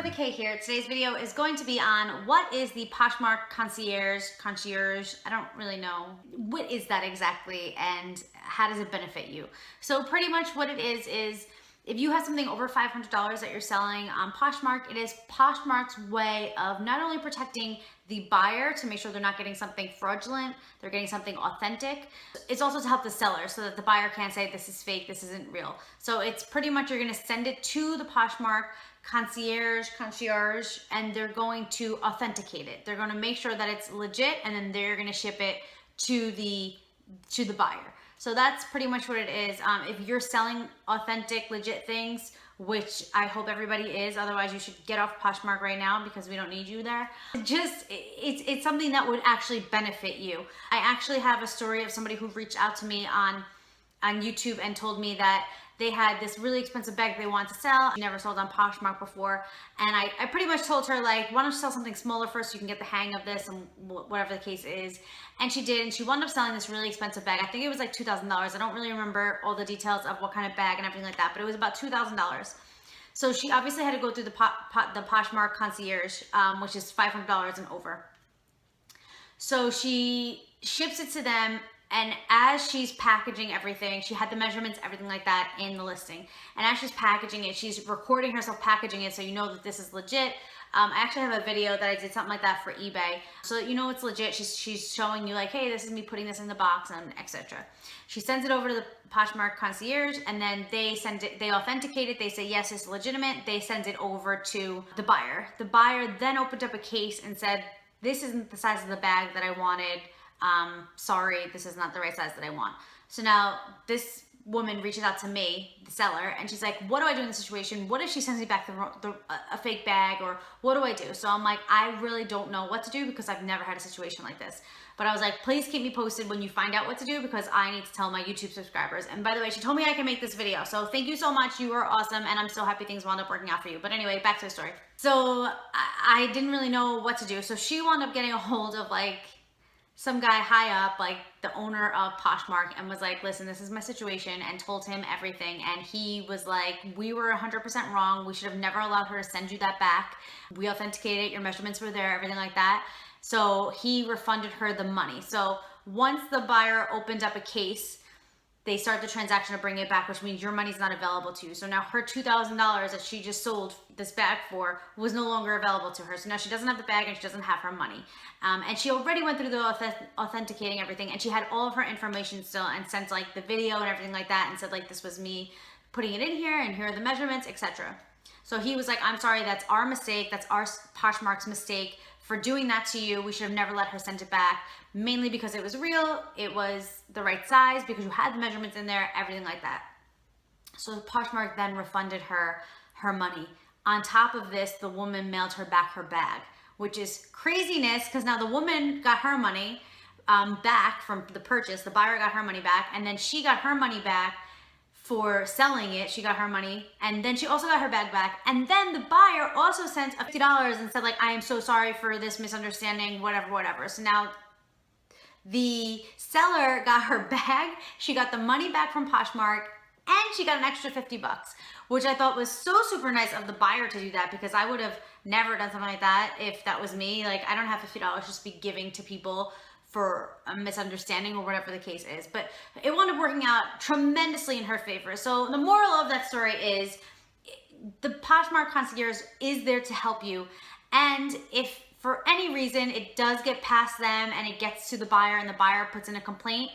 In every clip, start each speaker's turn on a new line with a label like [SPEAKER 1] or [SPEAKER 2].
[SPEAKER 1] Rebecca K here. Today's video is going to be on what is the Poshmark Concierge, I don't really know. What is that exactly and how does it benefit you? So pretty much what it is if you have something over $500 that you're selling on Poshmark, it is Poshmark's way of not only protecting the buyer to make sure they're not getting something fraudulent, they're getting something authentic. It's also to help the seller so that the buyer can't say this is fake, this isn't real. So it's pretty much you're gonna send it to the Poshmark concierge, and they're going to authenticate it. They're gonna make sure that it's legit, and then they're gonna ship it to the buyer. So that's pretty much what it is. If you're selling authentic, legit things, which I hope everybody is, otherwise you should get off Poshmark right now because we don't need you there. It's something that would actually benefit you. I actually have a story of somebody who reached out to me on YouTube and told me that they had this really expensive bag they wanted to sell. She never sold on Poshmark before. And I pretty much told her, like, why don't you sell something smaller first so you can get the hang of this and whatever the case is. And she did, and she wound up selling this really expensive bag. I think it was like $2,000. I don't really remember all the details of what kind of bag and everything like that, but it was about $2,000. So she obviously had to go through the Poshmark Concierge, which is $500 and over. So she ships it to them, and as she's packaging everything, she had the measurements, everything like that in the listing. And as she's packaging it, she's recording herself packaging it so you know that this is legit. I actually have a video that I did something like that for eBay. So that you know it's legit. She's showing you like, hey, this is me putting this in the box and etc. She sends it over to the Poshmark Concierge, and then they send it, they authenticate it, they say, yes, it's legitimate. They send it over to the buyer. The buyer then opened up a case and said, this isn't the size of the bag that I wanted. Sorry, this is not the right size that I want. So now this woman reaches out to me, the seller, and she's like, what do I do in this situation? What if she sends me back a fake bag, or what do I do? So I'm like, I really don't know what to do because I've never had a situation like this. But I was like, please keep me posted when you find out what to do because I need to tell my YouTube subscribers. And by the way, she told me I can make this video. So thank you so much. You are awesome. And I'm so happy things wound up working out for you. But anyway, back to the story. So I didn't really know what to do. So she wound up getting a hold of like some guy high up, like the owner of Poshmark, and was like, listen, this is my situation, and told him everything. And he was like, we were 100% wrong. We should have never allowed her to send you that back. We authenticated it, your measurements were there, everything like that. So he refunded her the money. So once the buyer opened up a case, they start the transaction to bring it back, which means your money's not available to you. So now her $2,000 that she just sold this bag for was no longer available to her. So now she doesn't have the bag and she doesn't have her money. And she already went through the authenticating everything, and she had all of her information still, and sent like the video and everything like that, and said like, this was me putting it in here, and here are the measurements, etc. So he was like, I'm sorry, that's our mistake. That's our Poshmark's mistake for doing that to you. We should have never let her send it back, mainly because it was real, it was the right size, because you had the measurements in there, everything like that. So Poshmark then refunded her money. On top of this, the woman mailed her back her bag, which is craziness, because now the woman got her money back from the purchase. The buyer got her money back, and then she got her money back for selling it. She got her money, and then she also got her bag back. And then the buyer also sent $50 and said like, I am so sorry for this misunderstanding, whatever. So now the seller got her bag, she got the money back from Poshmark, and she got an extra $50, which I thought was so super nice of the buyer to do that, because I would have never done something like that if that was me. Like, I don't have $50 just be giving to people for a misunderstanding or whatever the case is. But it wound up working out tremendously in her favor. So the moral of that story is the Poshmark Concierge is there to help you. And if for any reason it does get past them and it gets to the buyer and the buyer puts in a complaint,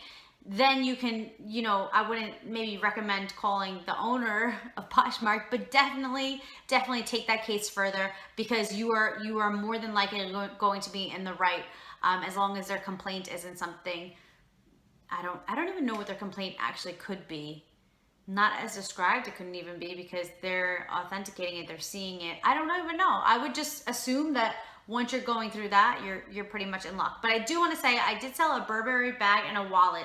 [SPEAKER 1] then you can, you know, I wouldn't maybe recommend calling the owner of Poshmark, but definitely take that case further, because you are more than likely going to be in the right, as long as their complaint isn't something, I don't even know what their complaint actually could be. Not as described, it couldn't even be, because they're authenticating it, they're seeing it. I don't even know. I would just assume that once you're going through that, you're pretty much in luck. But I do want to say, I did sell a Burberry bag and a wallet.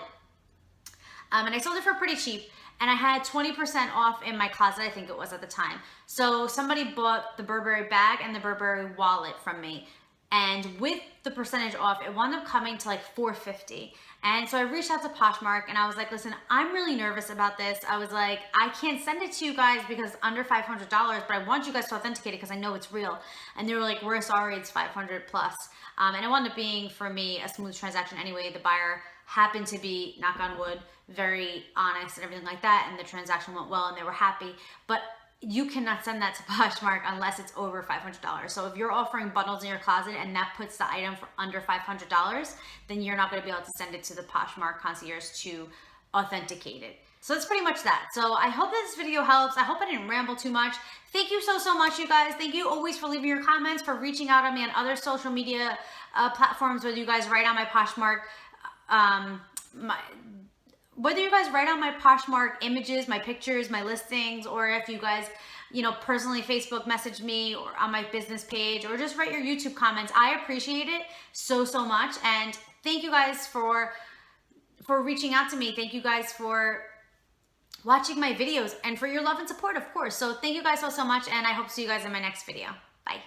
[SPEAKER 1] And I sold it for pretty cheap, and I had 20% off in my closet, I think it was at the time. So somebody bought the Burberry bag and the Burberry wallet from me. And with the percentage off, it wound up coming to like $4.50. And so I reached out to Poshmark and I was like, listen, I'm really nervous about this. I was like, I can't send it to you guys because it's under $500, but I want you guys to authenticate it because I know it's real. And they were like, we're sorry, it's 500 plus. And it wound up being, for me, a smooth transaction anyway. The buyer happened to be, knock on wood, very honest and everything like that. And the transaction went well and they were happy. But you cannot send that to Poshmark unless it's over $500. So if you're offering bundles in your closet and that puts the item for under $500, then you're not going to be able to send it to the Poshmark concierge to authenticate it. So that's pretty much that. So I hope this video helps. I hope I didn't ramble too much. Thank you so much, you guys. Thank you always for leaving your comments, for reaching out on me on other social media platforms, whether you guys write on my Poshmark, whether you guys write on my Poshmark images, my pictures, my listings, or if you guys, personally Facebook message me or on my business page, or just write your YouTube comments. I appreciate it so much. And thank you guys for reaching out to me. Thank you guys for watching my videos and for your love and support, of course. So thank you guys so much. And I hope to see you guys in my next video. Bye.